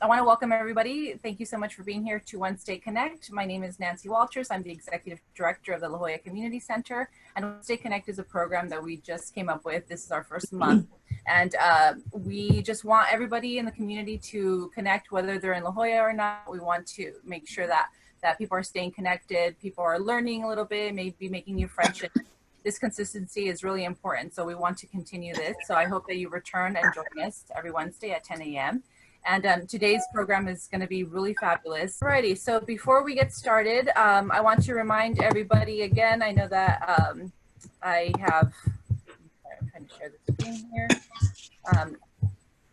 I want to welcome everybody. Thank you so much for being here to Wednesday Connect. My name is Nancy Walters. I'm the Executive Director of the La Jolla Community Center. And Wednesday Connect is a program that we just came up with. This is our first month. And we just want everybody in the community to connect, whether they're in La Jolla or not. We want to make sure that people are staying connected, people are learning a little bit, maybe making new friendships. This consistency is really important. So we want to continue this. So I hope that you return and join us every Wednesday at 10 a.m. And today's program is going to be really fabulous. Alrighty, so before we get started, I want to remind everybody again, I know that I'm trying to share the screen here.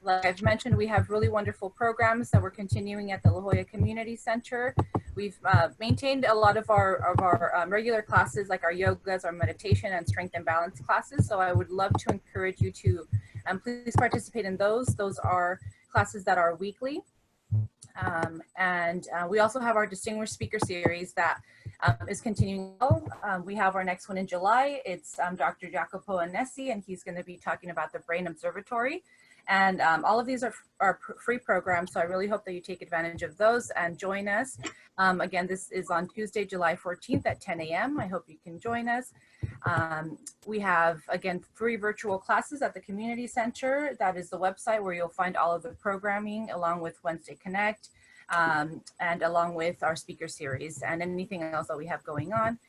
Like I've mentioned, we have really wonderful programs that we're continuing at the La Jolla Community Center. We've maintained a lot of our regular classes, like our yogas, our meditation, and strength and balance classes. So I would love to encourage you to please participate in those. Those are classes that are weekly. We also have our Distinguished Speaker Series that is continuing. We have our next one in July. It's Dr. Jacopo Anesi, and he's going to be talking about the Brain Observatory. And all of these are free programs, so I really hope that you take advantage of those and join us. Again, this is on Tuesday, July 14th at 10 a.m. I hope you can join us. We have, again, 3 virtual classes at the Community Center. That is the website where you'll find all of the programming along with Wednesday Connect and along with our speaker series and anything else that we have going on.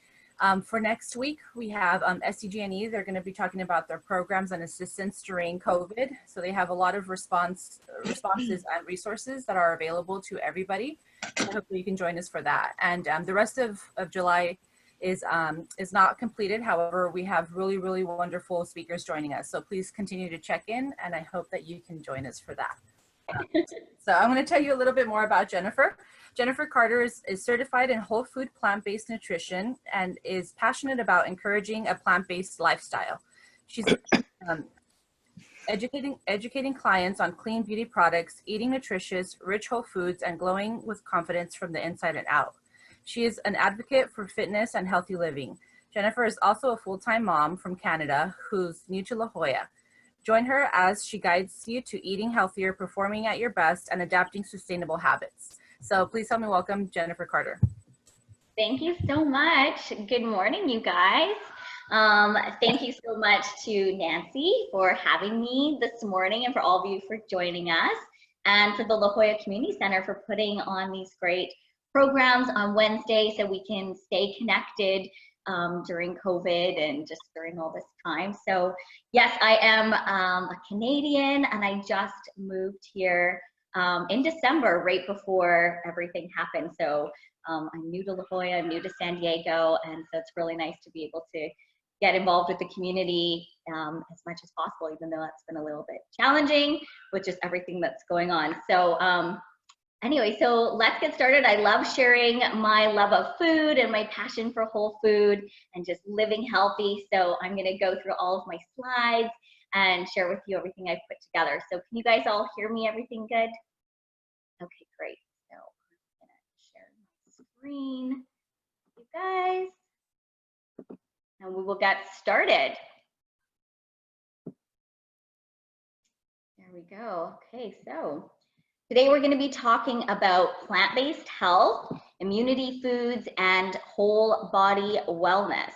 For next week, we have SCG&E. They're going to be talking about their programs and assistance during COVID. So they have a lot of responses and resources that are available to everybody. So hopefully you can join us for that. And the rest of July is not completed. However, we have really, really wonderful speakers joining us. So please continue to check in, and I hope that you can join us for that. So I'm going to tell you a little bit more about Jennifer. Jennifer Carter is certified in whole food plant-based nutrition and is passionate about encouraging a plant-based lifestyle. She's educating clients on clean beauty products, eating nutritious, rich whole foods, and glowing with confidence from the inside and out. She is an advocate for fitness and healthy living. Jennifer is also a full-time mom from Canada who's new to La Jolla. Join her as she guides you to eating healthier, performing at your best, and adapting sustainable habits. So please help me welcome Jennifer Carter. Thank you so much. Good morning, you guys. Thank you so much to Nancy for having me this morning and for all of you for joining us, and for the La Jolla Community Center for putting on these great programs on Wednesday so we can stay connected during COVID and just during all this time. So yes, I am a Canadian, and I just moved here in December, right before everything happened. So I'm new to La Jolla, I'm new to San Diego, and so it's really nice to be able to get involved with the community as much as possible, even though that's been a little bit challenging with just everything that's going on. So anyway, so let's get started. I love sharing my love of food and my passion for whole food and just living healthy. So I'm gonna go through all of my slides and share with you everything I've put together. So can you guys all hear me? Everything good? Okay, great. So I'm gonna share my screen, you guys, and we will get started. There we go. Okay, so today we're going to be talking about plant-based health, immunity foods, and whole body wellness.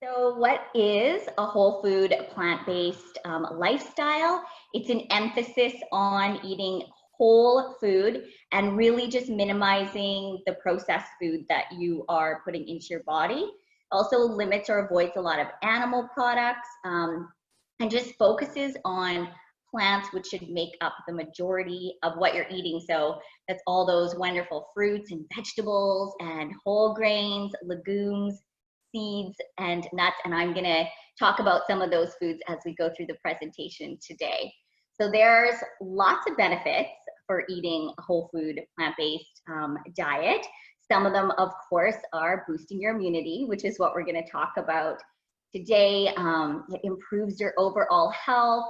So what is a whole food plant-based lifestyle? It's an emphasis on eating whole food and really just minimizing the processed food that you are putting into your body. Also limits or avoids a lot of animal products and just focuses on plants, which should make up the majority of what you're eating. So that's all those wonderful fruits and vegetables and whole grains, legumes, seeds, and nuts. And I'm gonna talk about some of those foods as we go through the presentation today. So there's lots of benefits for eating a whole food plant-based diet. Some of them, of course, are boosting your immunity, which is what we're going to talk about today. It improves your overall health,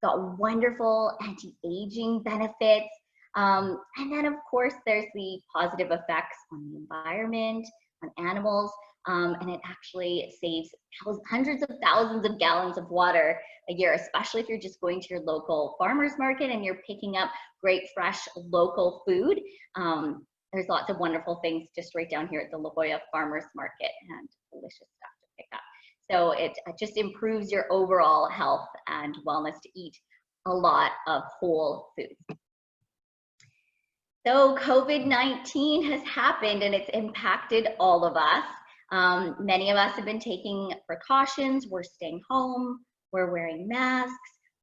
got wonderful anti-aging benefits. And then, of course, there's the positive effects on the environment, on animals. and it actually saves hundreds of thousands of gallons of water a year, especially if you're just going to your local farmer's market and you're picking up great, fresh, local food. There's lots of wonderful things just right down here at the La Jolla Farmers Market, and delicious stuff to pick up. So it just improves your overall health and wellness to eat a lot of whole foods. So COVID-19 has happened and it's impacted all of us. Many of us have been taking precautions. We're staying home, we're wearing masks,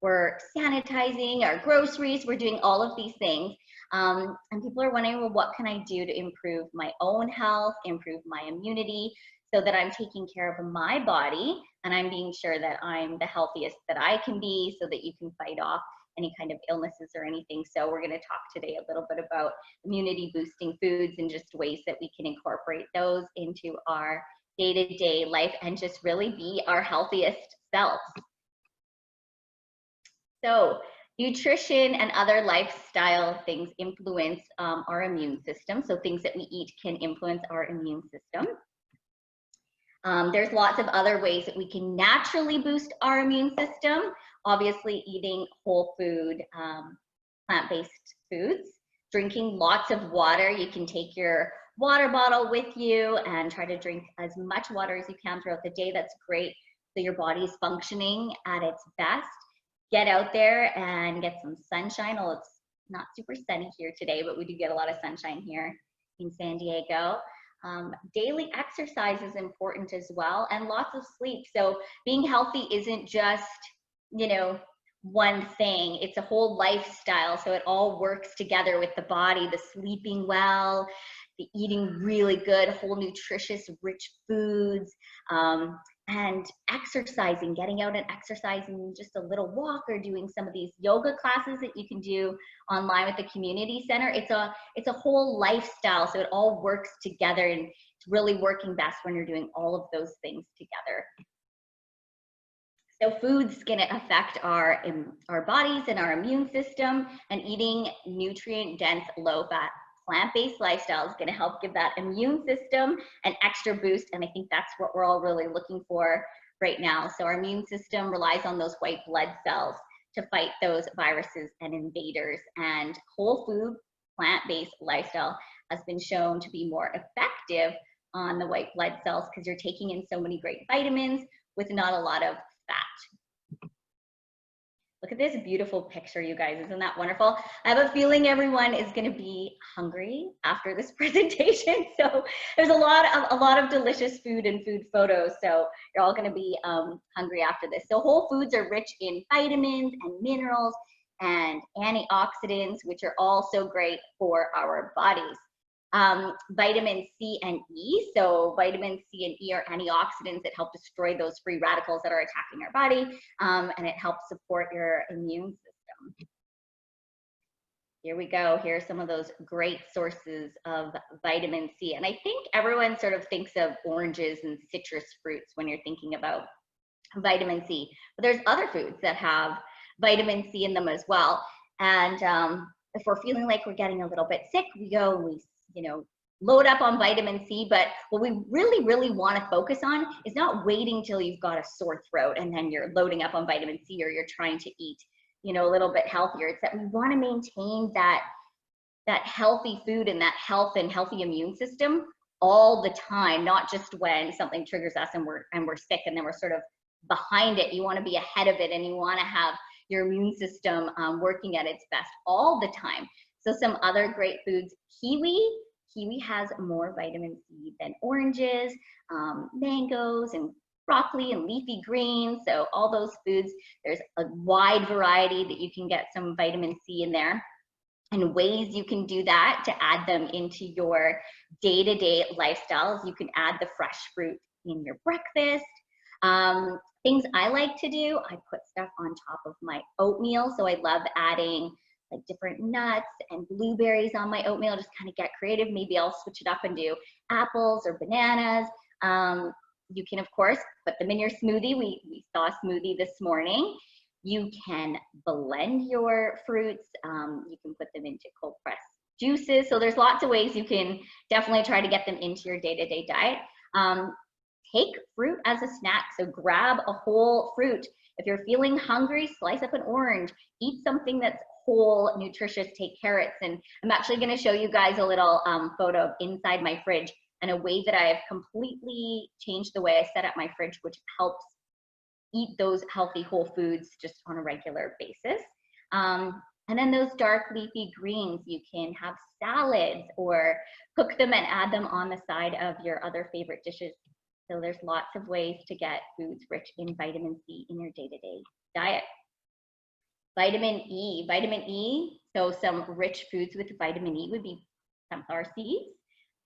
we're sanitizing our groceries, we're doing all of these things. And people are wondering, well, what can I do to improve my own health, improve my immunity, so that I'm taking care of my body and I'm being sure that I'm the healthiest that I can be, so that you can fight off any kind of illnesses or anything. So we're going to talk today a little bit about immunity boosting foods and just ways that we can incorporate those into our day-to-day life and just really be our healthiest selves. So nutrition and other lifestyle things influence our immune system. So things that we eat can influence our immune system. There's lots of other ways that we can naturally boost our immune system. Obviously, eating whole food, plant-based foods, drinking lots of water. You can take your water bottle with you and try to drink as much water as you can throughout the day. That's great, so your body is functioning at its best. Get out there and get some sunshine. Well, it's not super sunny here today, but we do get a lot of sunshine here in San Diego. Daily exercise is important as well, and lots of sleep. So being healthy isn't just, you know, one thing. It's a whole lifestyle. So it all works together with the body, the sleeping well, the eating really good, whole nutritious, rich foods, and exercising, getting out and exercising, just a little walk, or doing some of these yoga classes that you can do online with the community center. It's a whole lifestyle. So it all works together, and it's really working best when you're doing all of those things together. So food's going to affect our bodies and our immune system, and eating nutrient-dense, low-fat, plant-based lifestyle is going to help give that immune system an extra boost, and I think that's what we're all really looking for right now. So our immune system relies on those white blood cells to fight those viruses and invaders, and whole food, plant-based lifestyle has been shown to be more effective on the white blood cells, because you're taking in so many great vitamins with not a lot of fat. Look at this beautiful picture, you guys. Isn't that wonderful? I have a feeling everyone is going to be hungry after this presentation. So there's a lot of delicious food and food photos. So you're all going to be hungry after this. So whole foods are rich in vitamins and minerals and antioxidants, which are also great for our bodies. Vitamin C and E. So vitamin C and E are antioxidants that help destroy those free radicals that are attacking our body, and it helps support your immune system. Here we go. Here are some of those great sources of vitamin C. And I think everyone sort of thinks of oranges and citrus fruits when you're thinking about vitamin C. But there's other foods that have vitamin C in them as well. And if we're feeling like we're getting a little bit sick, we go and we load up on vitamin C. But what we really want to focus on is not waiting till you've got a sore throat and then you're loading up on vitamin C, or you're trying to eat, a little bit healthier. It's that we want to maintain that healthy food and that health and healthy immune system all the time, not just when something triggers us and we're sick and then we're sort of behind it. You want to be ahead of it, and you want to have your immune system working at its best all the time. So some other great foods: kiwi has more vitamin C than oranges, mangoes and broccoli and leafy greens. So all those foods, there's a wide variety that you can get some vitamin C in there, and ways you can do that to add them into your day-to-day lifestyles. You can add the fresh fruit in your breakfast. Things I like to do, I put stuff on top of my oatmeal. So I love adding like different nuts and blueberries on my oatmeal. Just kind of get creative. Maybe I'll switch it up and do apples or bananas. You can, of course, put them in your smoothie. We saw a smoothie this morning. You can blend your fruits. You can put them into cold pressed juices. So there's lots of ways you can definitely try to get them into your day-to-day diet. take fruit as a snack. So grab a whole fruit. If you're feeling hungry, slice up an orange, eat something that's whole, nutritious, take carrots. And I'm actually gonna show you guys a little photo of inside my fridge and a way that I have completely changed the way I set up my fridge, which helps eat those healthy whole foods just on a regular basis. And then those dark leafy greens, you can have salads or cook them and add them on the side of your other favorite dishes. So there's lots of ways to get foods rich in vitamin C in your day-to-day diet. Vitamin E, so some rich foods with vitamin E would be sunflower seeds,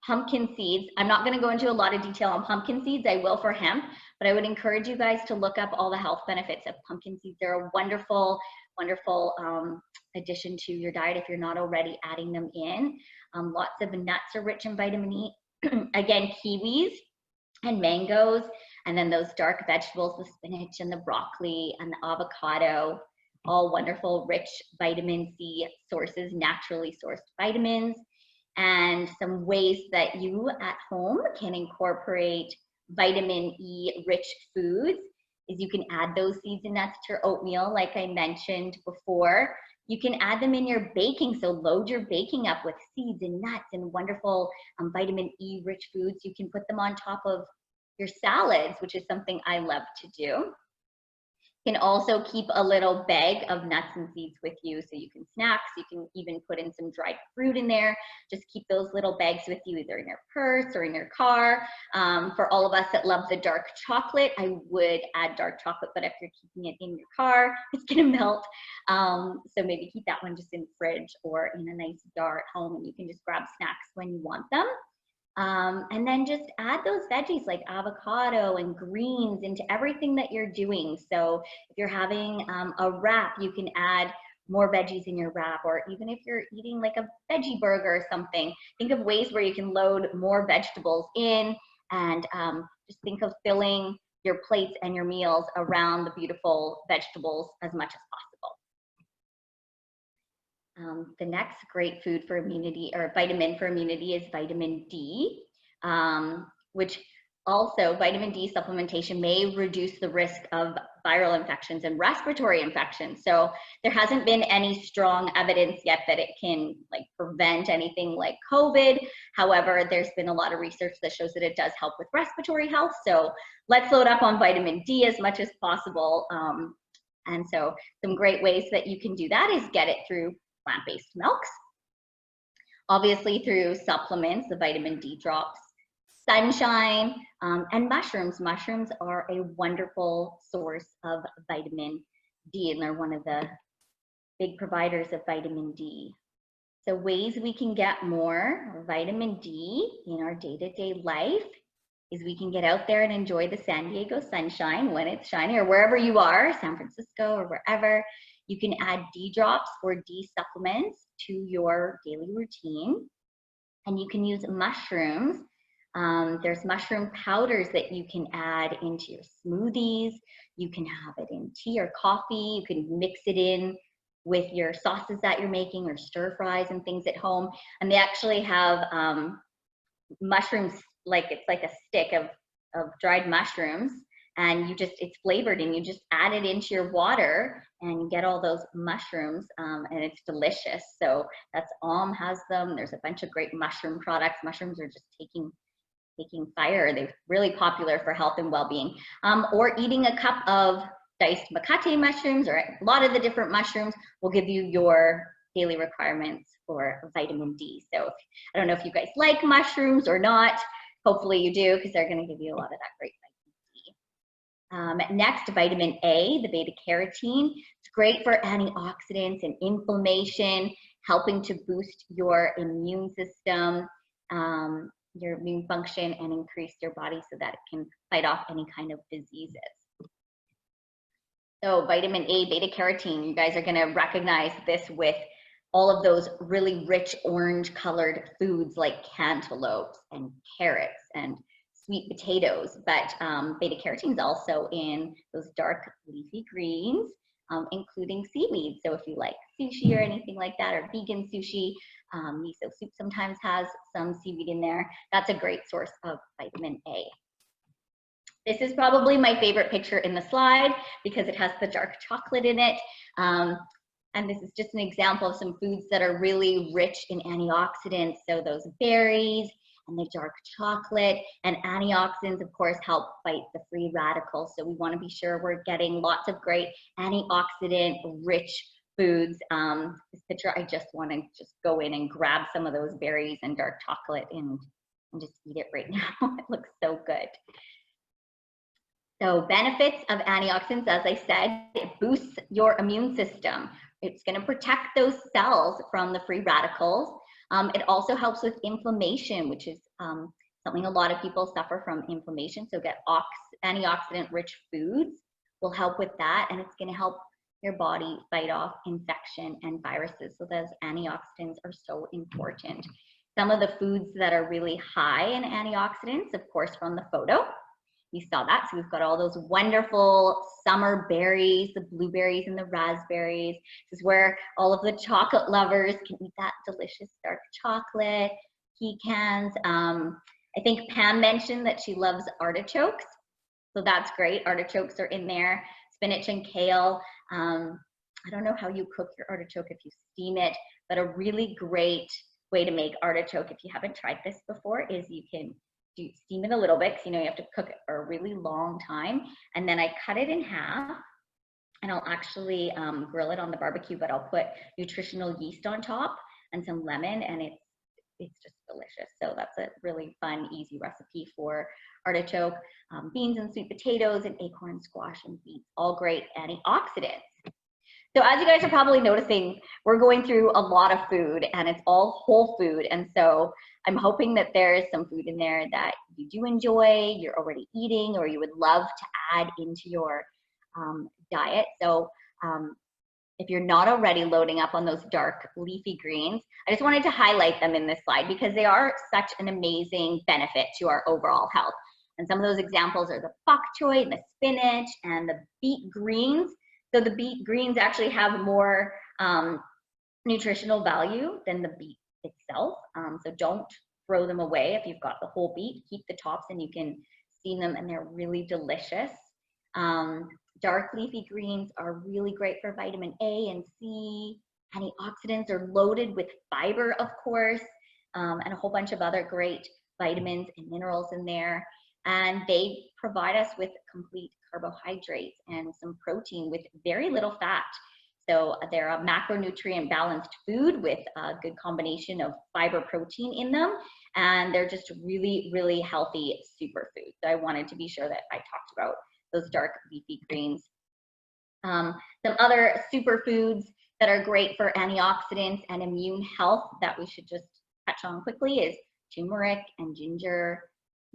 pumpkin seeds. I'm not gonna go into a lot of detail on pumpkin seeds, I will for hemp, but I would encourage you guys to look up all the health benefits of pumpkin seeds. They're a wonderful, wonderful addition to your diet if you're not already adding them in. Lots of nuts are rich in vitamin E. Again, kiwis and mangoes, and then those dark vegetables, the spinach and the broccoli and the avocado, all wonderful, rich vitamin C sources, naturally sourced vitamins. And some ways that you at home can incorporate vitamin E rich foods is you can add those seeds and nuts to your oatmeal, like I mentioned before. You can add them in your baking, so load your baking up with seeds and nuts and wonderful vitamin E rich foods. You can put them on top of your salads, which is something I love to do. You can also keep a little bag of nuts and seeds with you so you can snack. You can even put in some dried fruit in there. Just keep those little bags with you either in your purse or in your car. For all of us that love the dark chocolate, I would add dark chocolate, but if you're keeping it in your car, it's gonna melt. So maybe keep that one just in the fridge or in a nice jar at home, and you can just grab snacks when you want them. And then just add those veggies like avocado and greens into everything that you're doing. So if you're having a wrap, you can add more veggies in your wrap, or even if you're eating like a veggie burger or something, think of ways where you can load more vegetables in, and just think of filling your plates and your meals around the beautiful vegetables as much as possible. The next great food for immunity, or vitamin for immunity, is vitamin D, which also vitamin D supplementation may reduce the risk of viral infections and respiratory infections. So there hasn't been any strong evidence yet that it can prevent anything like COVID. However, there's been a lot of research that shows that it does help with respiratory health. So let's load up on vitamin D as much as possible. And so some great ways that you can do that is get it through plant-based milks, obviously through supplements, the vitamin D drops, sunshine, and mushrooms. Mushrooms are a wonderful source of vitamin D, and they're one of the big providers of vitamin D. So ways we can get more vitamin D in our day-to-day life is we can get out there and enjoy the San Diego sunshine when it's shining, or wherever you are, San Francisco or wherever. You can add D drops or D supplements to your daily routine. And you can use mushrooms. There's mushroom powders that you can add into your smoothies. You can have it in tea or coffee. You can mix it in with your sauces that you're making or stir fries and things at home. And they actually have mushrooms, it's like a stick of dried mushrooms, and it's flavored, and you just add it into your water and you get all those mushrooms, and it's delicious. So that's has them. There's a bunch of great mushroom products. Mushrooms are just taking fire. They're really popular for health and well-being. Or eating a cup of diced macate mushrooms, or a lot of the different mushrooms will give you your daily requirements for vitamin D. So I don't know if you guys like mushrooms or not. Hopefully you do, because they're going to give you a lot of that great vitamin D. Next, vitamin A, the beta carotene. It's great for antioxidants and inflammation, helping to boost your immune system, your immune function, and increase your body so that it can fight off any kind of diseases. So vitamin A, beta carotene, you guys are going to recognize this with all of those really rich orange colored foods like cantaloupes and carrots and sweet potatoes. But beta carotene is also in those dark leafy greens, including seaweed. So if you like sushi or anything like that, or vegan sushi, miso soup sometimes has some seaweed in there. That's a great source of vitamin A. This is probably my favorite picture in the slide because it has the dark chocolate in it. And this is just an example of some foods that are really rich in antioxidants. So those berries and the dark chocolate, and antioxidants, of course, help fight the free radicals. So we want to be sure we're getting lots of great antioxidant rich foods. This picture, I just want to just go in and grab some of those berries and dark chocolate and just eat it right now. It looks so good. So benefits of antioxidants, as I said, it boosts your immune system. It's going to protect those cells from the free radicals. It also helps with inflammation, which is something a lot of people suffer from, inflammation. So get antioxidant-rich foods will help with that, and it's going to help your body fight off infection and viruses. So those antioxidants are so important. Some of the foods that are really high in antioxidants, of course, from the photo. You saw that. So we've got all those wonderful summer berries, the blueberries and the raspberries. This is where all of the chocolate lovers can eat that delicious dark chocolate, pecans. I think Pam mentioned that she loves artichokes. So that's great. Artichokes are in there, spinach and kale. I don't know how you cook your artichoke, if you steam it, but a really great way to make artichoke, if you haven't tried this before, is you can steam it a little bit, because you have to cook it for a really long time, and then I cut it in half, and I'll actually grill it on the barbecue, but I'll put nutritional yeast on top and some lemon, and it's just delicious. So that's a really fun, easy recipe for artichoke. Beans and sweet potatoes and acorn squash and beets, all great antioxidants. So as you guys are probably noticing, we're going through a lot of food, and it's all whole food. And so I'm hoping that there is some food in there that you do enjoy, you're already eating, or you would love to add into your diet. So if you're not already loading up on those dark leafy greens, I just wanted to highlight them in this slide because they are such an amazing benefit to our overall health. And some of those examples are the bok choy, the spinach, and the beet greens. So the beet greens actually have more nutritional value than the beet itself. So don't throw them away. If you've got the whole beet, keep the tops, and you can steam them, and they're really delicious. Dark leafy greens are really great for vitamin A and C. Antioxidants are loaded with fiber, of course, and a whole bunch of other great vitamins and minerals in there. And they provide us with complete carbohydrates and some protein with very little fat. So they're a macronutrient balanced food with a good combination of fiber, protein in them, and they're just really, really healthy superfoods. So I wanted to be sure that I talked about those dark leafy greens. Some other superfoods that are great for antioxidants and immune health that we should just touch on quickly is turmeric and ginger,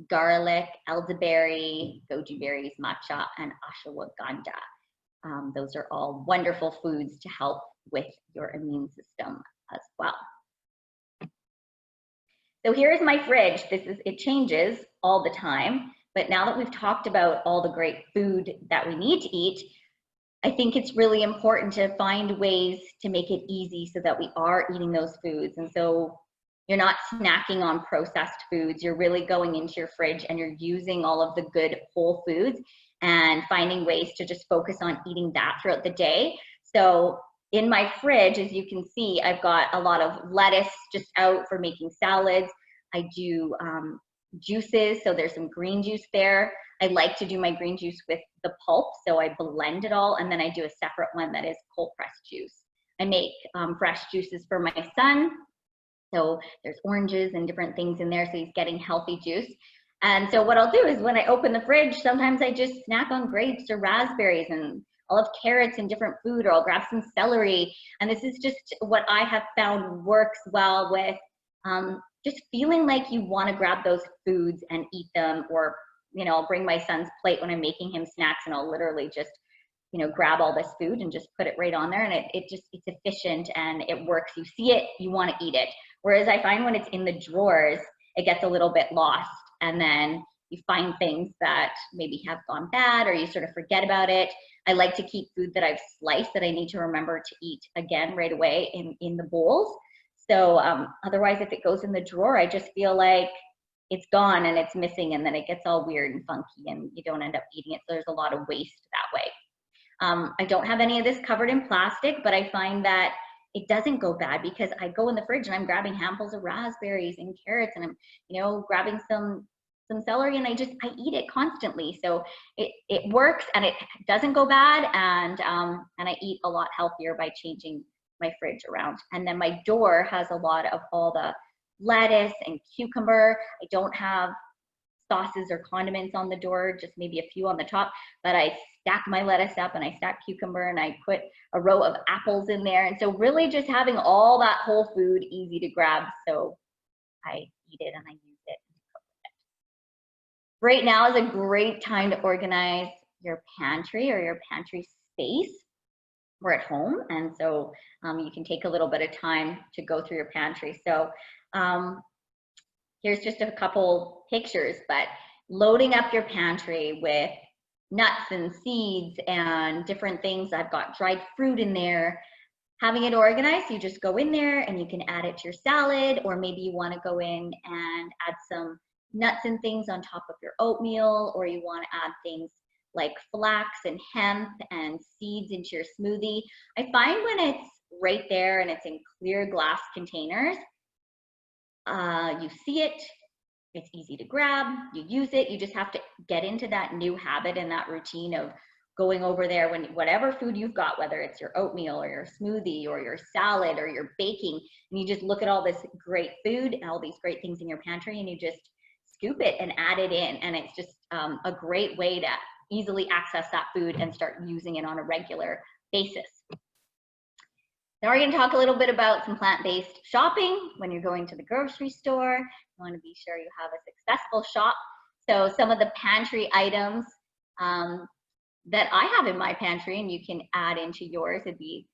garlic, elderberry, goji berries, matcha, and ashwagandha. Those are all wonderful foods to help with your immune system as well. So here's my fridge. It changes all the time, but now that we've talked about all the great food that we need to eat, I think it's really important to find ways to make it easy so that we are eating those foods. And so you're not snacking on processed foods. You're really going into your fridge and you're using all of the good whole foods and finding ways to just focus on eating that throughout the day. So in my fridge, as you can see, I've got a lot of lettuce just out for making salads. I do juices, so there's some green juice there. I like to do my green juice with the pulp, so I blend it all, and then I do a separate one that is cold pressed juice. I make fresh juices for my son. So there's oranges and different things in there, so he's getting healthy juice. And so what I'll do is when I open the fridge, sometimes I just snack on grapes or raspberries, and I'll have carrots and different food, or I'll grab some celery. And this is just what I have found works well with just feeling like you want to grab those foods and eat them. Or, I'll bring my son's plate when I'm making him snacks, and I'll literally just grab all this food and just put it right on there, and it's efficient and it works. You see it, you want to eat it. Whereas I find when it's in the drawers, it gets a little bit lost, and then you find things that maybe have gone bad, or you sort of forget about it. I like to keep food that I've sliced that I need to remember to eat again right away in the bowls. So otherwise, if it goes in the drawer, I just feel like it's gone and it's missing, and then it gets all weird and funky and you don't end up eating it. So there's a lot of waste that way. I don't have any of this covered in plastic, but I find that it doesn't go bad because I go in the fridge and I'm grabbing handfuls of raspberries and carrots, and I'm, you know, grabbing some celery, and I eat it constantly. So it works and it doesn't go bad, and I eat a lot healthier by changing my fridge around. And then my door has a lot of all the lettuce and cucumber. I don't have sauces or condiments on the door, just maybe a few on the top, but I stack my lettuce up and I stack cucumber and I put a row of apples in there. And so really just having all that whole food easy to grab. So I eat it and I use it. Right now is a great time to organize your pantry or your pantry space. We're at home, and so you can take a little bit of time to go through your pantry. So here's just a couple pictures, but loading up your pantry with nuts and seeds and different things. I've got dried fruit in there. Having it organized, you just go in there and you can add it to your salad, or maybe you want to go in and add some nuts and things on top of your oatmeal, or you want to add things like flax and hemp and seeds into your smoothie. I find when it's right there and it's in clear glass containers, you see it, it's easy to grab, you use it. You just have to get into that new habit and that routine of going over there when whatever food you've got, whether it's your oatmeal or your smoothie or your salad or your baking, and you just look at all this great food and all these great things in your pantry, and you just scoop it and add it in. And it's just a great way to easily access that food and start using it on a regular basis. Now we're going to talk a little bit about some plant-based shopping. When you're going to the grocery store, you want to be sure you have a successful shop. So some of the pantry items that I have in my pantry, and you can add into yours, would be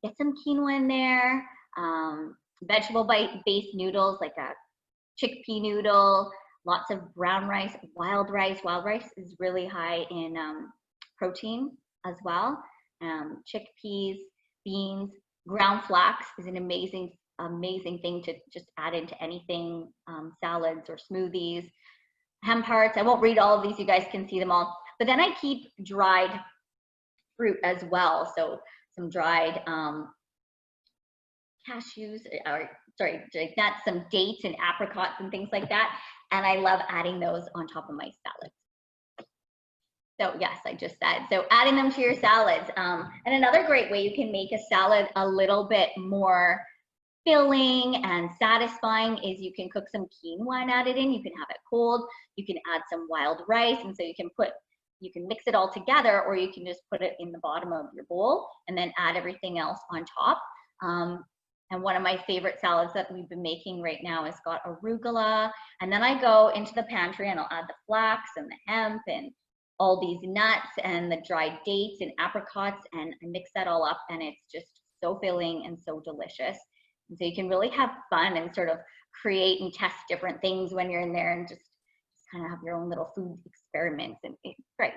get some quinoa in there, vegetable-based noodles like a chickpea noodle, lots of brown rice, wild rice. Wild rice is really high in protein as well. Chickpeas, beans, ground flax is an amazing thing to just add into anything, salads or smoothies. Hemp hearts, I won't read all of these, you guys can see them all. But then I keep dried fruit as well. So some dried cashews, or sorry, nuts, some dates and apricots and things like that. And I love adding those on top of my salads. So yes, I just said, so adding them to your salads. And another great way you can make a salad a little bit more filling and satisfying is you can cook some quinoa and add it in. You can have it cold. You can add some wild rice, and so you can mix it all together, or you can just put it in the bottom of your bowl and then add everything else on top. And one of my favorite salads that we've been making right now has got arugula. And then I go into the pantry and I'll add the flax and the hemp and all these nuts and the dried dates and apricots, and I mix that all up, and it's just so filling and so delicious. And so you can really have fun and sort of create and test different things when you're in there, and just kind of have your own little food experiments, and it's great.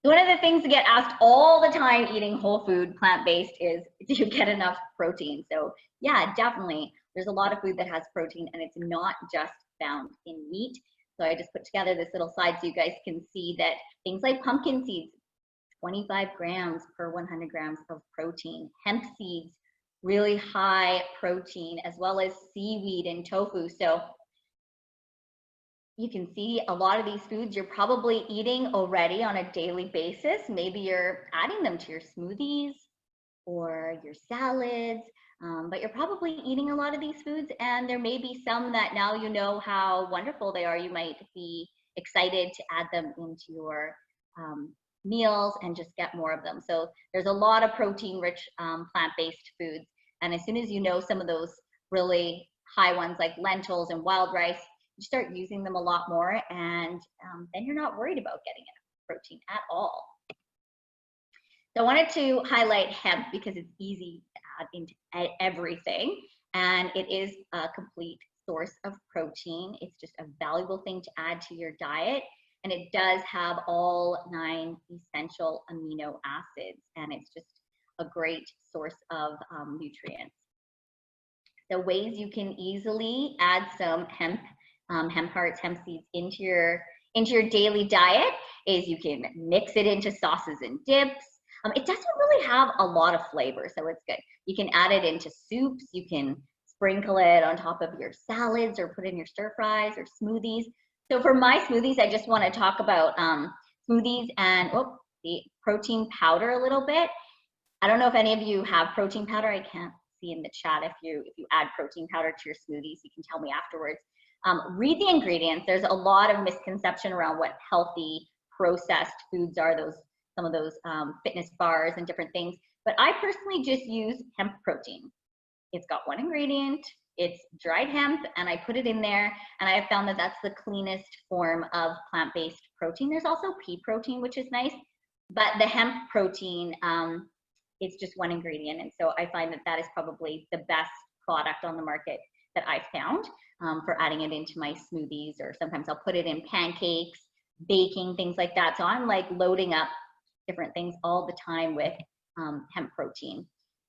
So one of the things to get asked all the time eating whole food, plant-based, is do you get enough protein? So yeah, definitely. There's a lot of food that has protein, and it's not just found in meat. So I just put together this little slide so you guys can see that things like pumpkin seeds, 25 grams per 100 grams of protein. Hemp seeds, really high protein, as well as seaweed and tofu. So you can see a lot of these foods you're probably eating already on a daily basis. Maybe you're adding them to your smoothies or your salads, but you're probably eating a lot of these foods, and there may be some that now you know how wonderful they are, you might be excited to add them into your meals and just get more of them. So there's a lot of protein-rich plant-based foods, and as soon as you know some of those really high ones like lentils and wild rice, you start using them a lot more, and then you're not worried about getting enough protein at all. So I wanted to highlight hemp because it's easy to add into everything, and it is a complete source of protein. It's just a valuable thing to add to your diet, and it does have all 9 essential amino acids, and it's just a great source of nutrients. The ways you can easily add some hemp hemp hearts, hemp seeds into your daily diet is you can mix it into sauces and dips. It doesn't really have a lot of flavor, so it's good. You can add it into soups. You can sprinkle it on top of your salads or put in your stir fries or smoothies. So for my smoothies, I just want to talk about smoothies and the protein powder a little bit. I don't know if any of you have protein powder. I can't see in the chat if you add protein powder to your smoothies. You can tell me afterwards. Read the ingredients. There's a lot of misconception around what healthy processed foods are, some of those fitness bars and different things. But I personally just use hemp protein. It's got one ingredient, it's dried hemp, and I put it in there, and I have found that that's the cleanest form of plant-based protein. There's also pea protein, which is nice, but the hemp protein, it's just one ingredient, and so I find that that is probably the best product on the market that I've found for adding it into my smoothies, or sometimes I'll put it in pancakes, baking, things like that. So I'm like loading up different things all the time with hemp protein.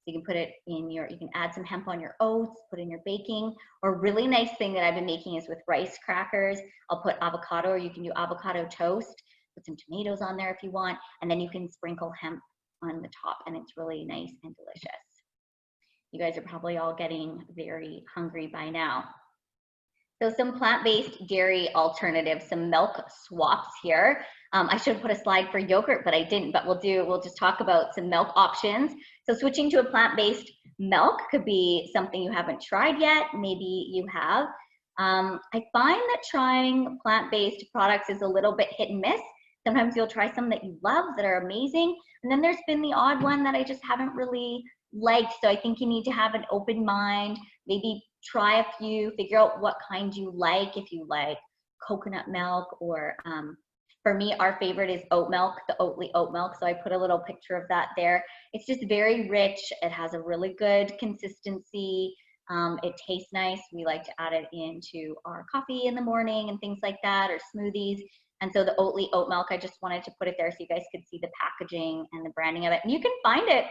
You can put it in you can add some hemp on your oats, put in your baking. Or a really nice thing that I've been making is with rice crackers. I'll put avocado, or you can do avocado toast, put some tomatoes on there if you want, and then you can sprinkle hemp on the top, and it's really nice and delicious. You guys are probably all getting very hungry by now. So some plant-based dairy alternatives, some milk swaps here. I should have put a slide for yogurt, but I didn't, but we'll just talk about some milk options. So switching to a plant-based milk could be something you haven't tried yet. Maybe you have. I find that trying plant-based products is a little bit hit and miss. Sometimes you'll try some that you love that are amazing, and then there's been the odd one that I just haven't really liked. So I think you need to have an open mind, maybe try a few, figure out what kind you like, if you like coconut milk, or for me, our favorite is oat milk, the Oatly oat milk. So I put a little picture of that there. It's just very rich. It has a really good consistency. It tastes nice. We like to add it into our coffee in the morning and things like that, or smoothies. And so the Oatly oat milk, I just wanted to put it there so you guys could see the packaging and the branding of it. And you can find it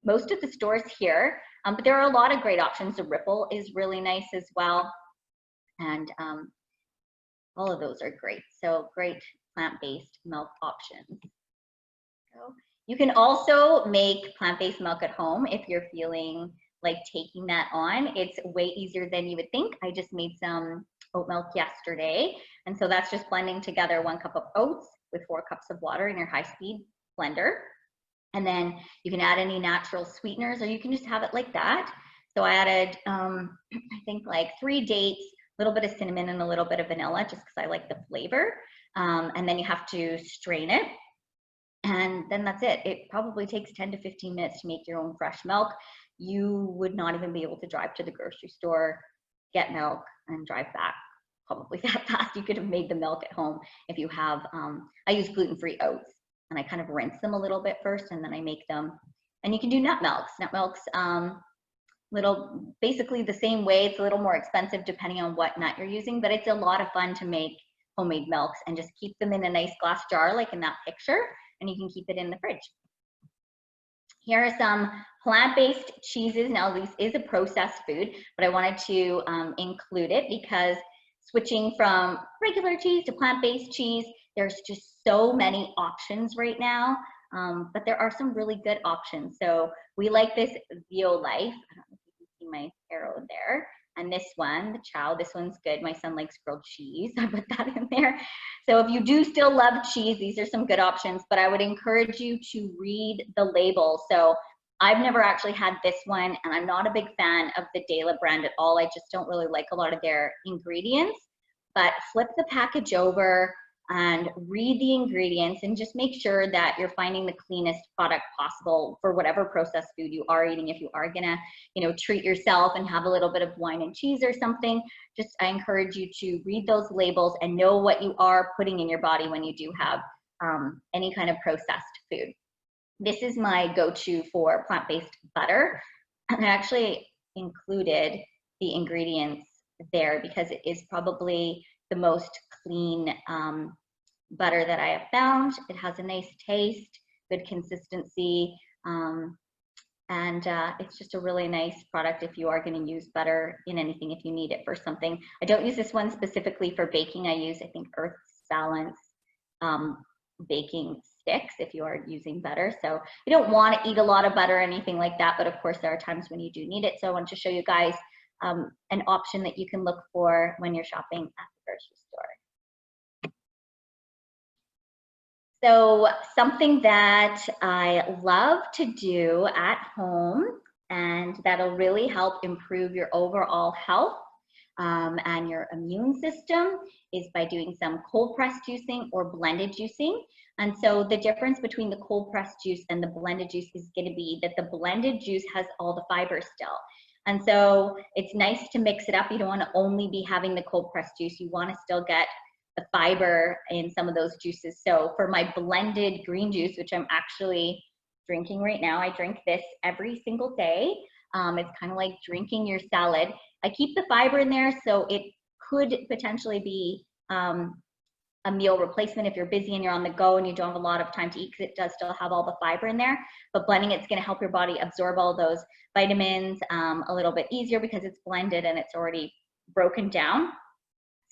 most of the stores here, but there are a lot of great options. The Ripple is really nice as well. And all of those are great. So great plant-based milk options. So you can also make plant-based milk at home if you're feeling like taking that on. It's way easier than you would think. I just made some oat milk yesterday. And so that's just blending together 1 cup of oats with 4 cups of water in your high-speed blender. And then you can add any natural sweeteners, or you can just have it like that. So I added, I think like 3 dates, a little bit of cinnamon and a little bit of vanilla, just because I like the flavor. And then you have to strain it. And then that's it. It probably takes 10 to 15 minutes to make your own fresh milk. You would not even be able to drive to the grocery store, get milk, and drive back probably that fast. You could have made the milk at home if you have, I use gluten-free oats. And I kind of rinse them a little bit first, and then I make them. And you can do nut milks. Nut milks, basically the same way. It's a little more expensive depending on what nut you're using, but it's a lot of fun to make homemade milks and just keep them in a nice glass jar like in that picture, and you can keep it in the fridge. Here are some plant-based cheeses. Now this is a processed food, but I wanted to include it because switching from regular cheese to plant-based cheese, there's just so many options right now, but there are some really good options. So we like this Violife. I don't know if you can see my arrow there. And this one, the Chow, this one's good. My son likes grilled cheese. I put that in there. So if you do still love cheese, these are some good options, but I would encourage you to read the label. So I've never actually had this one, and I'm not a big fan of the Dela brand at all. I just don't really like a lot of their ingredients, but flip the package over and read the ingredients and just make sure that you're finding the cleanest product possible for whatever processed food you are eating. If you are gonna, treat yourself and have a little bit of wine and cheese or something, I encourage you to read those labels and know what you are putting in your body when you do have any kind of processed food. This is my go-to for plant-based butter. And I actually included the ingredients there because it is probably the most clean butter that I have found. It has a nice taste, good consistency. And it's just a really nice product if you are going to use butter in anything, if you need it for something. I don't use this one specifically for baking. I use, I think, Earth's Balance baking sticks if you are using butter. So you don't want to eat a lot of butter or anything like that, but of course there are times when you do need it. So I want to show you guys an option that you can look for when you're shopping at the grocery store. So something that I love to do at home and that'll really help improve your overall health and your immune system is by doing some cold press juicing or blended juicing. And so the difference between the cold press juice and the blended juice is going to be that the blended juice has all the fiber still. And so it's nice to mix it up. You don't want to only be having the cold press juice. You want to still get the fiber in some of those juices. So for my blended green juice, which I'm actually drinking right now, I drink this every single day. It's kind of like drinking your salad. I keep the fiber in there, so it could potentially be a meal replacement if you're busy and you're on the go and you don't have a lot of time to eat, because it does still have all the fiber in there. But blending it's going to help your body absorb all those vitamins a little bit easier because it's blended and it's already broken down.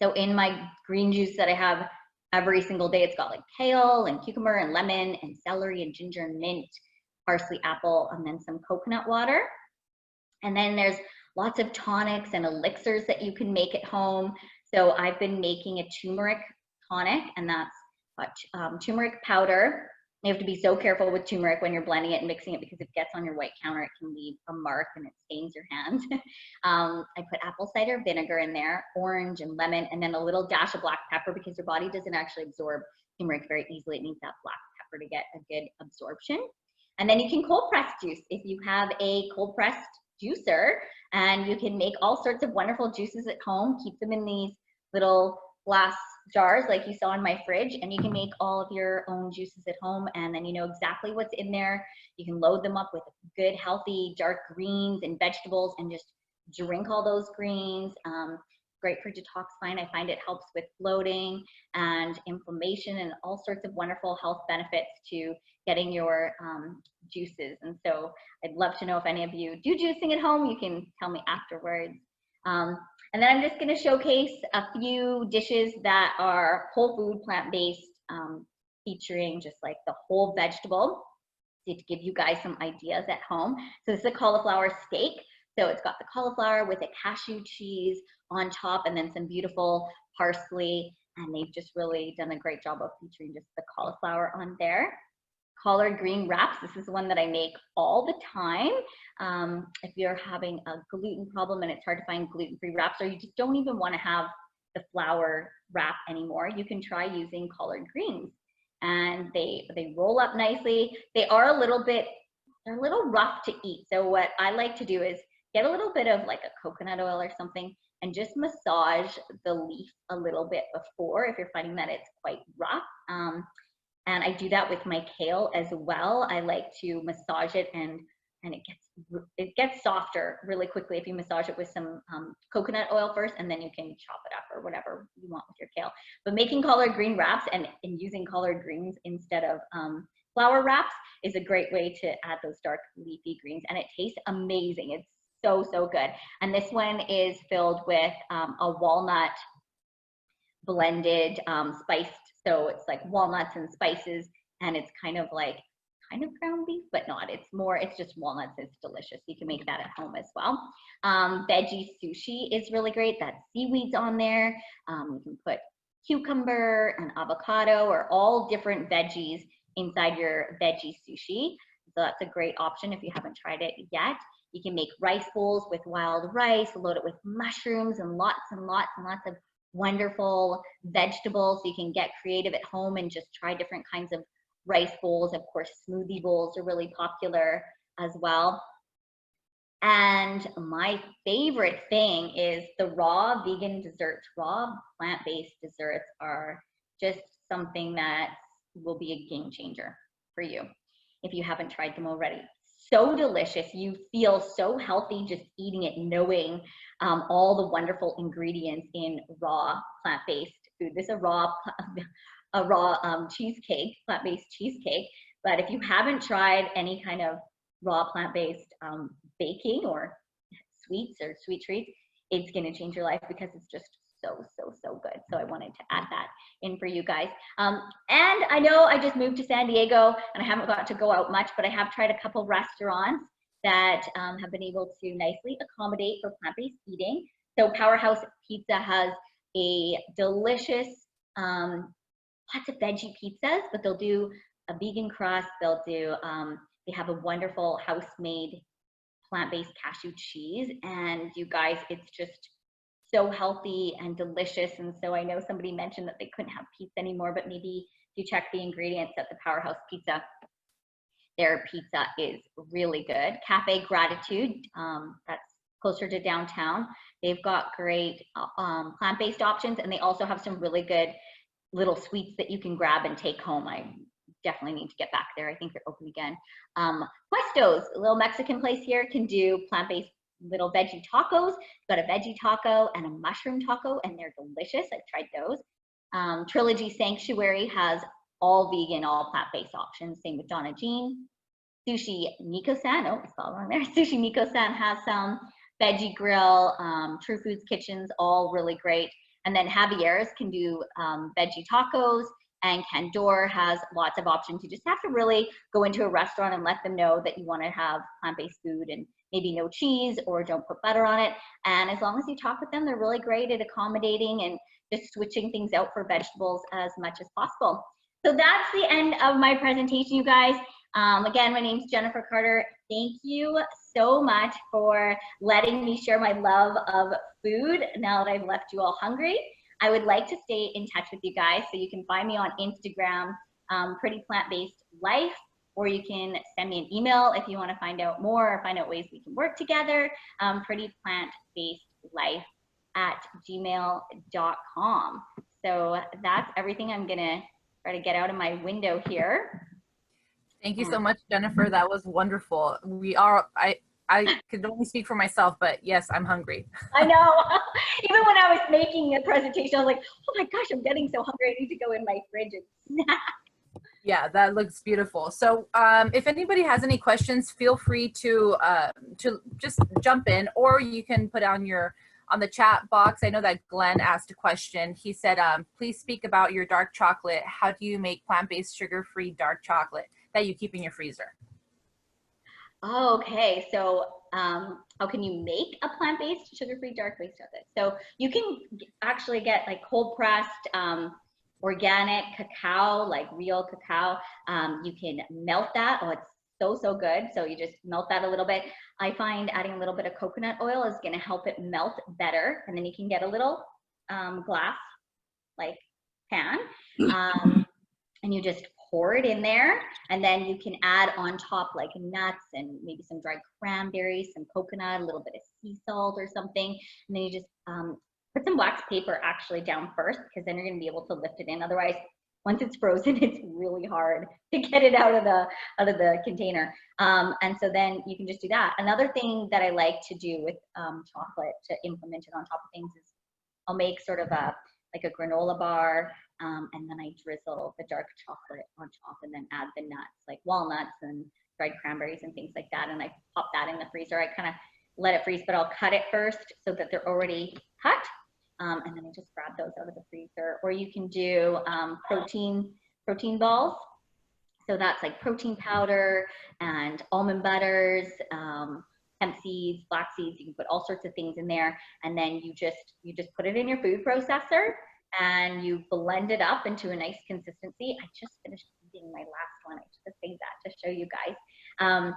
So in my green juice that I have every single day, it's got like kale and cucumber and lemon and celery and ginger and mint, parsley, apple, and then some coconut water. And then there's lots of tonics and elixirs that you can make at home. So I've been making a turmeric tonic, and that's turmeric powder. You have to be so careful with turmeric when you're blending it and mixing it, because if it gets on your white counter, it can leave a mark and it stains your hand. I put apple cider vinegar in there, orange and lemon, and then a little dash of black pepper, because your body doesn't actually absorb turmeric very easily. It needs that black pepper to get a good absorption. And then you can cold press juice. If you have a cold pressed juicer, and you can make all sorts of wonderful juices at home, keep them in these little glass jars like you saw in my fridge, and you can make all of your own juices at home, and then you know exactly what's in there. You can load them up with good healthy dark greens and vegetables and just drink all those greens. Great for detoxifying. I find it helps with bloating and inflammation and all sorts of wonderful health benefits to getting your juices. And so I'd love to know if any of you do juicing at home. You can tell me afterwards. And then I'm just going to showcase a few dishes that are whole food, plant-based, featuring just like the whole vegetable, to give you guys some ideas at home. So this is a cauliflower steak. So it's got the cauliflower with a cashew cheese on top, and then some beautiful parsley. And they've just really done a great job of featuring just the cauliflower on there. Collard green wraps. This is one that I make all the time. If you're having a gluten problem and it's hard to find gluten-free wraps, or you just don't even want to have the flour wrap anymore, you can try using collard greens. And they roll up nicely. They are a little rough to eat. So what I like to do is get a little bit of like a coconut oil or something and just massage the leaf a little bit before, if you're finding that it's quite rough. And I do that with my kale as well. I like to massage it, and it gets softer really quickly if you massage it with some coconut oil first, and then you can chop it up or whatever you want with your kale. But making collard green wraps and using collard greens instead of flour wraps is a great way to add those dark leafy greens, and it tastes amazing. It's so, so good. And this one is filled with a walnut blended spiced, so it's like walnuts and spices, and it's kind of ground beef, but not. It's just walnuts. It's delicious. You can make that at home as well. Veggie sushi is really great. That's seaweeds on there. You can put cucumber and avocado or all different veggies inside your veggie sushi. So that's a great option if you haven't tried it yet. You can make rice bowls with wild rice, load it with mushrooms and lots of wonderful vegetables. So you can get creative at home and just try different kinds of rice bowls. Of course, smoothie bowls are really popular as well. And my favorite thing is the raw vegan desserts. Raw plant-based desserts are just something that will be a game changer for you if you haven't tried them already. So delicious. You feel so healthy just eating it, knowing all the wonderful ingredients in raw plant-based food. This is a raw cheesecake, plant-based cheesecake. But if you haven't tried any kind of raw plant-based baking or sweets or sweet treats, it's going to change your life because it's just so, so, so good. So I wanted to add that in for you guys. And I know I just moved to San Diego and I haven't got to go out much, but I have tried a couple restaurants that have been able to nicely accommodate for plant-based eating. So Powerhouse Pizza has a delicious, lots of veggie pizzas, but they'll do a vegan crust. They'll do, they have a wonderful house-made plant-based cashew cheese. And you guys, it's just so healthy and delicious. And so I know somebody mentioned that they couldn't have pizza anymore, but maybe if you check the ingredients at the Powerhouse Pizza, their pizza is really good. Cafe Gratitude, that's closer to downtown. They've got great plant-based options, and they also have some really good little sweets that you can grab and take home. I definitely need to get back there. I think they're open again. Puestos, a little Mexican place here, can do plant-based little veggie tacos. Got a veggie taco and a mushroom taco, and they're delicious. I've tried those. Trilogy Sanctuary has all vegan, all plant-based options. Same with Donna Jean. Sushi Nico-san, oh, I spelled wrong there. Sushi Nico-san has some. Veggie Grill, True Foods Kitchens, all really great. And then Javier's can do veggie tacos, and Candor has lots of options. You just have to really go into a restaurant and let them know that you want to have plant-based food and maybe no cheese or don't put butter on it. And as long as you talk with them, they're really great at accommodating and just switching things out for vegetables as much as possible. So that's the end of my presentation, you guys. Again, my name is Jennifer Carter. Thank you so much for letting me share my love of food now that I've left you all hungry. I would like to stay in touch with you guys, so you can find me on Instagram, Pretty Plant-Based Life, or you can send me an email if you want to find out more or find out ways we can work together, prettyplantbasedlife@gmail.com. So that's everything. I'm gonna try to get out of my window here. Thank you so much, Jennifer. That was wonderful. I could only speak for myself, but yes, I'm hungry. I know. Even when I was making a presentation, I was like, oh my gosh, I'm getting so hungry. I need to go in my fridge and snack. Yeah, that looks beautiful. So if anybody has any questions, feel free to just jump in, or you can put on the chat box. I know that Glenn asked a question. He said, please speak about your dark chocolate. How do you make plant-based sugar-free dark chocolate that you keep in your freezer? Oh, okay, so how can you make a plant-based sugar-free dark-based chocolate? So you can actually get like cold pressed organic cacao, like real cacao. You can melt that. Oh, it's so, so good. So you just melt that a little bit. I find adding a little bit of coconut oil is going to help it melt better. And then you can get a little glass like pan, and you just pour it in there, and then you can add on top like nuts and maybe some dried cranberries, some coconut, a little bit of sea salt or something, and then you just put some wax paper actually down first, because then you're going to be able to lift it in. Otherwise, once it's frozen, it's really hard to get it out of the container. And so then you can just do that. Another thing that I like to do with chocolate to implement it on top of things is I'll make sort of like a granola bar, and then I drizzle the dark chocolate on top, and then add the nuts like walnuts and dried cranberries and things like that. And I pop that in the freezer. I kind of let it freeze, but I'll cut it first so that they're already cut. And then I just grab those out of the freezer. Or you can do protein balls. So that's like protein powder and almond butters, hemp seeds, flax seeds. You can put all sorts of things in there, and then you just put it in your food processor and you blend it up into a nice consistency. I just finished eating my last one. I just saved that to show you guys. So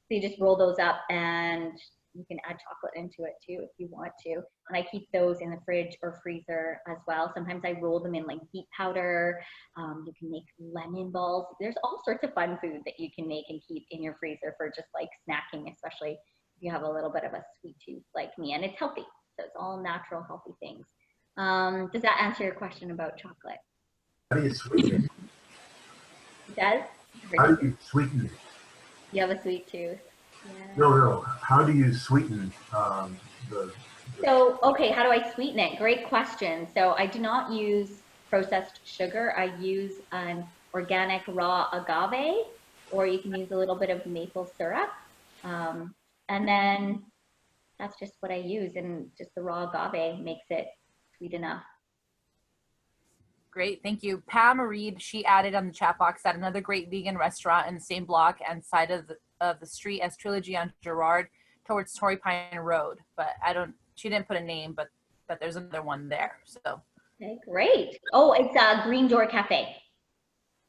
you just roll those up, and you can add chocolate into it too if you want to. And I keep those in the fridge or freezer as well. Sometimes I roll them in like beet powder. You can make lemon balls. There's all sorts of fun food that you can make and keep in your freezer for just like snacking, especially if you have a little bit of a sweet tooth like me. And it's healthy. So it's all natural, healthy things. Does that answer your question about chocolate? How do you sweeten it? It does? How do you sweeten it? You have a sweet tooth. Yeah. No. How do you sweeten So, okay, how do I sweeten it? Great question. So I do not use processed sugar. I use an organic raw agave, or you can use a little bit of maple syrup. And then that's just what I use, and just the raw agave makes it sweet enough. Great, thank you. Pam Reed, she added on the chat box that another great vegan restaurant in the same block and side of the street as Trilogy on Girard towards Torrey Pine Road. But she didn't put a name, but there's another one there. So. Okay, great. Oh, it's Green Door Cafe.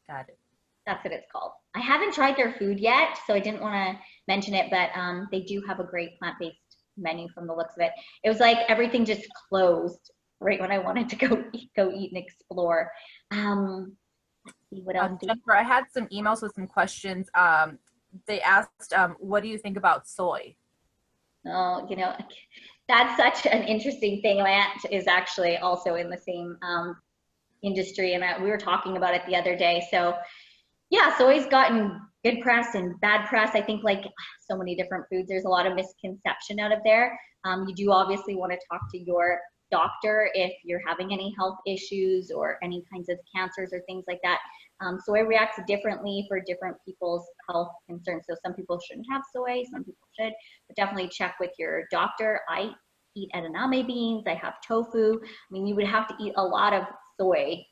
Got it. That's what it's called. I haven't tried their food yet, so I didn't want to mention it, but they do have a great plant-based menu from the looks of it. It was like everything just closed right when I wanted to go eat and explore. Let's see what else. Jennifer, I had some emails with some questions. They asked, what do you think about soy? Oh, you know, that's such an interesting thing. My aunt is actually also in the same industry, and we were talking about it the other day. So yeah, soy's gotten good press and bad press. I think like so many different foods, there's a lot of misconception out of there. You do obviously want to talk to your doctor if you're having any health issues or any kinds of cancers or things like that. Soy reacts differently for different people's health concerns. So some people shouldn't have soy, some people should, but definitely check with your doctor. I eat edamame beans, I have tofu. I mean, you would have to eat a lot of soy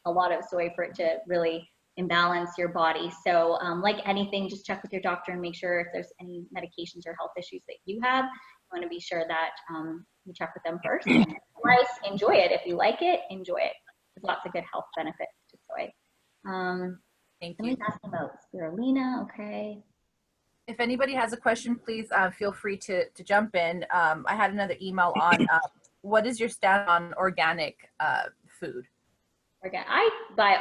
for it to really imbalance your body. So like anything, just check with your doctor and make sure if there's any medications or health issues that you have. You want to be sure that you check with them first. Otherwise, enjoy it. If you like it, enjoy it. There's lots of good health benefits to soy. Thank Let me you. ask about spirulina. Okay. If anybody has a question, please feel free to jump in. I had another email on what is your stand on organic food? I buy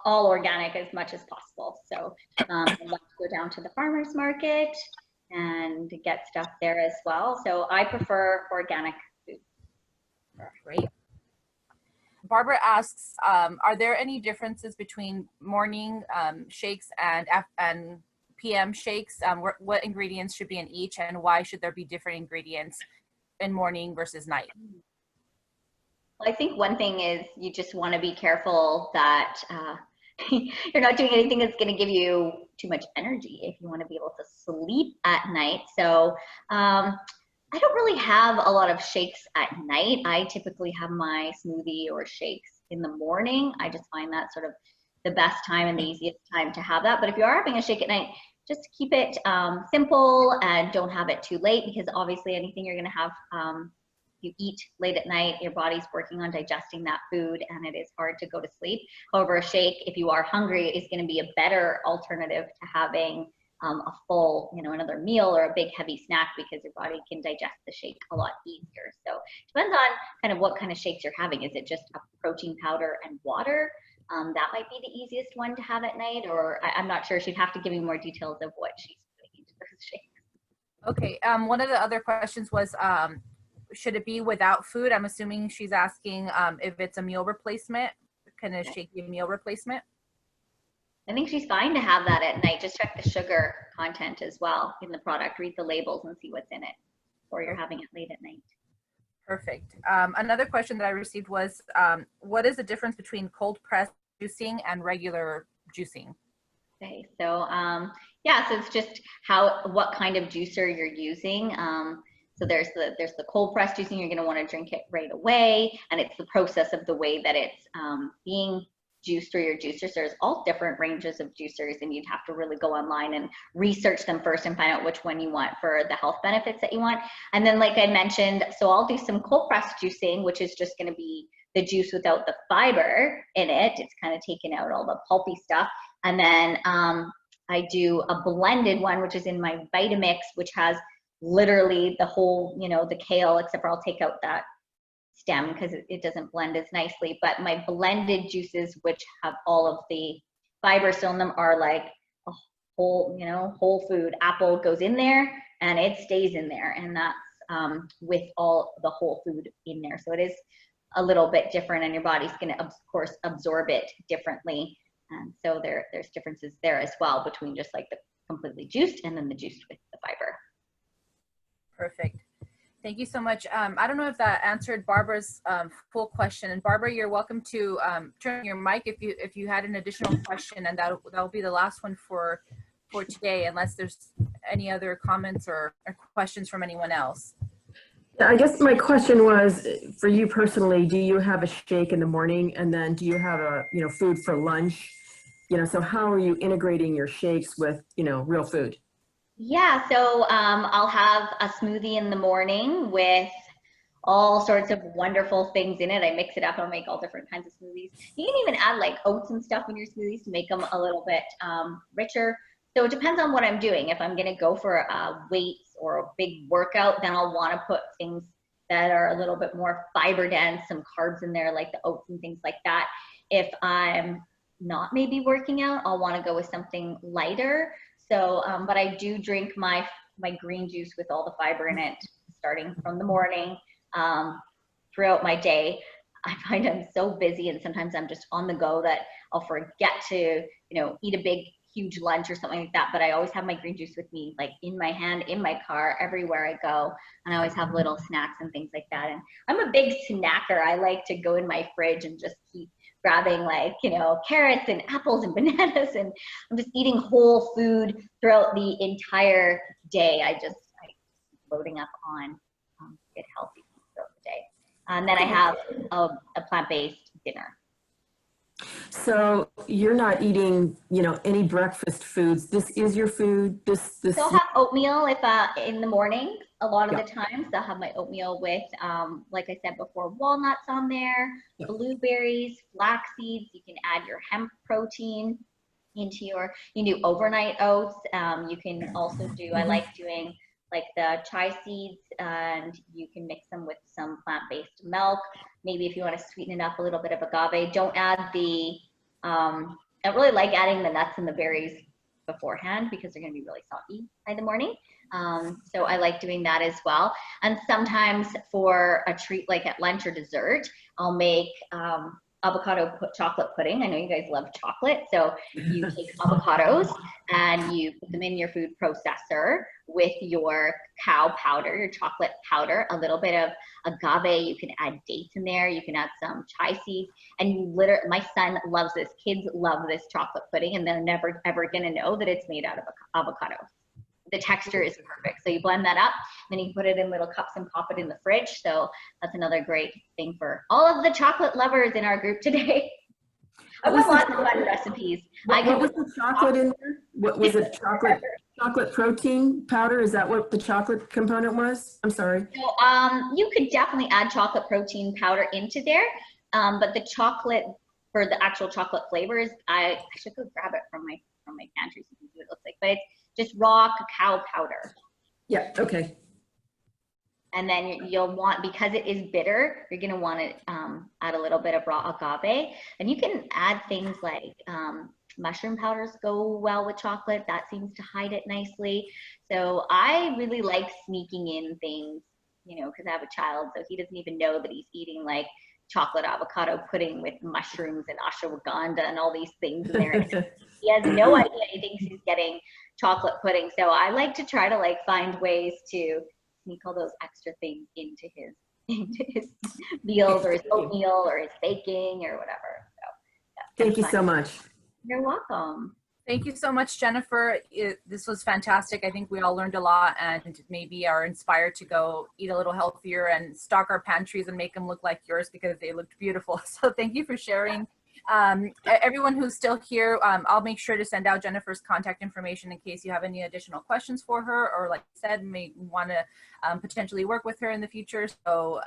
all organic as much as possible. So I love to go down to the farmer's market and get stuff there as well. So I prefer organic food. Great. Barbara asks, are there any differences between morning shakes and PM shakes? What ingredients should be in each, and why should there be different ingredients in morning versus night? Well, I think one thing is you just want to be careful that you're not doing anything that's going to give you too much energy if you want to be able to sleep at night. So I don't really have a lot of shakes at night. I typically have my smoothie or shakes in the morning. I just find that sort of the best time and the easiest time to have that. But if you are having a shake at night, just keep it simple and don't have it too late, because obviously anything you're going to have, you eat late at night, your body's working on digesting that food and it is hard to go to sleep. However, a shake, if you are hungry, is going to be a better alternative to having a full, another meal or a big heavy snack, because your body can digest the shake a lot easier. So it depends on kind of what kind of shakes you're having. Is it just a protein powder and water? That might be the easiest one to have at night, or I'm not sure. She'd have to give me more details of what she's putting into those shakes. Okay, one of the other questions was, should it be without food? I'm assuming she's asking if it's a meal replacement. Can a shake be a meal replacement? I think she's fine to have that at night. Just check the sugar content as well in the product. Read the labels and see what's in it, or you're having it late at night. Perfect. Another question that I received was, what is the difference between cold press juicing and regular juicing? Okay, so yeah, so it's just what kind of juicer you're using. So there's the cold press juicing. You're going to want to drink it right away, and it's the process of the way that it's being juiced through your juicers. There's all different ranges of juicers, and you'd have to really go online and research them first and find out which one you want for the health benefits that you want. And then, like I mentioned, so I'll do some cold press juicing, which is just going to be the juice without the fiber in it. It's kind of taken out all the pulpy stuff. And then I do a blended one, which is in my Vitamix, which has literally the whole, the kale, except for I'll take out that stem because it doesn't blend as nicely. But my blended juices, which have all of the fiber still in them, are like a whole food. Apple goes in there and it stays in there, and that's with all the whole food in there. So it is a little bit different, and your body's going to, of course, absorb it differently. And so there's differences there as well between just like the completely juiced and then the juiced with the fiber. Perfect. Thank you so much. I don't know if that answered Barbara's full question. And Barbara, you're welcome to turn your mic if you had an additional question, and that'll be the last one for today, unless there's any other comments or questions from anyone else? I guess my question was, for you personally, do you have a shake in the morning, and then do you have a, food for lunch? So how are you integrating your shakes with, real food? Yeah, so I'll have a smoothie in the morning with all sorts of wonderful things in it. I mix it up and I'll make all different kinds of smoothies. You can even add like oats and stuff in your smoothies to make them a little bit richer. So it depends on what I'm doing. If I'm gonna go for weights or a big workout, then I'll wanna put things that are a little bit more fiber dense, some carbs in there like the oats and things like that. If I'm not maybe working out, I'll wanna go with something lighter. So, but I do drink my green juice with all the fiber in it, starting from the morning throughout my day. I find I'm so busy and sometimes I'm just on the go that I'll forget to, eat a big, huge lunch or something like that. But I always have my green juice with me, like in my hand, in my car, everywhere I go. And I always have little snacks and things like that. And I'm a big snacker. I like to go in my fridge and just keep grabbing like, carrots and apples and bananas, and I'm just eating whole food throughout the entire day. I'm loading up on get healthy throughout the day. And then I have a plant-based dinner. So you're not eating, any breakfast foods. This is your food. This. So I'll have oatmeal if in the morning. A lot of Yeah. the times I'll have my oatmeal with, like I said before, walnuts on there, blueberries, flax seeds. You can add your hemp protein into you can do overnight oats. You can also do, I like doing like the chia seeds, and you can mix them with some plant-based milk. Maybe if you want to sweeten it up, a little bit of agave. Don't add I don't really like adding the nuts and the berries beforehand because they're going to be really soggy by the morning. So I like doing that as well. And sometimes for a treat like at lunch or dessert, I'll make avocado chocolate pudding. I know you guys love chocolate. So you take avocados and you put them in your food processor with your cacao powder, your chocolate powder, a little bit of agave. You can add dates in there. You can add some chia seeds. And you my son loves this. Kids love this chocolate pudding, and they're never ever gonna know that it's made out of avocado. The texture is perfect. So you blend that up, then you can put it in little cups and pop it in the fridge. So that's another great thing for all of the chocolate lovers in our group today. I've got lots of fun recipes. What was the chocolate in there? What was it? Chocolate protein powder? Is that what the chocolate component was? I'm sorry. So you could definitely add chocolate protein powder into there, but the chocolate for the actual chocolate flavors, I should go grab it from my pantry so you can see what it looks like. But it's just raw cacao powder. Yeah, okay. And then you'll want, because it is bitter, you're gonna want to add a little bit of raw agave. And you can add things like mushroom powders go well with chocolate. That seems to hide it nicely. So I really like sneaking in things, because I have a child, so he doesn't even know that he's eating like chocolate avocado pudding with mushrooms and ashwagandha and all these things in there. He has no idea. He thinks he's getting chocolate pudding. So I like to try to like find ways to sneak all those extra things into his meals or his oatmeal or his baking or whatever. So Thank you so much. You're welcome. Thank you so much, Jennifer. This was fantastic. I think we all learned a lot and maybe are inspired to go eat a little healthier and stock our pantries and make them look like yours because they looked beautiful. So thank you for sharing. Everyone who's still here, I'll make sure to send out Jennifer's contact information in case you have any additional questions for her, or like I said, may want to potentially work with her in the future. So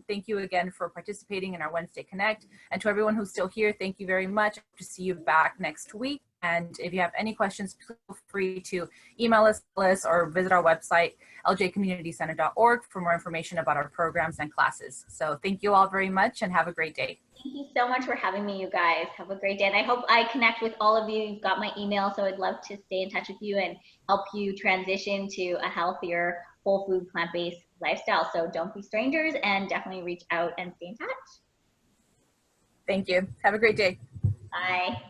thank you again for participating in our Wednesday Connect. And to everyone who's still here, thank you very much. I hope to see you back next week. And if you have any questions, feel free to email us or visit our website, ljcommunitycenter.org, for more information about our programs and classes. So thank you all very much and have a great day. Thank you so much for having me, you guys. Have a great day. And I hope I connect with all of you. You've got my email, so I'd love to stay in touch with you and help you transition to a healthier, whole food, plant-based lifestyle. So don't be strangers and definitely reach out and stay in touch. Thank you. Have a great day. Bye.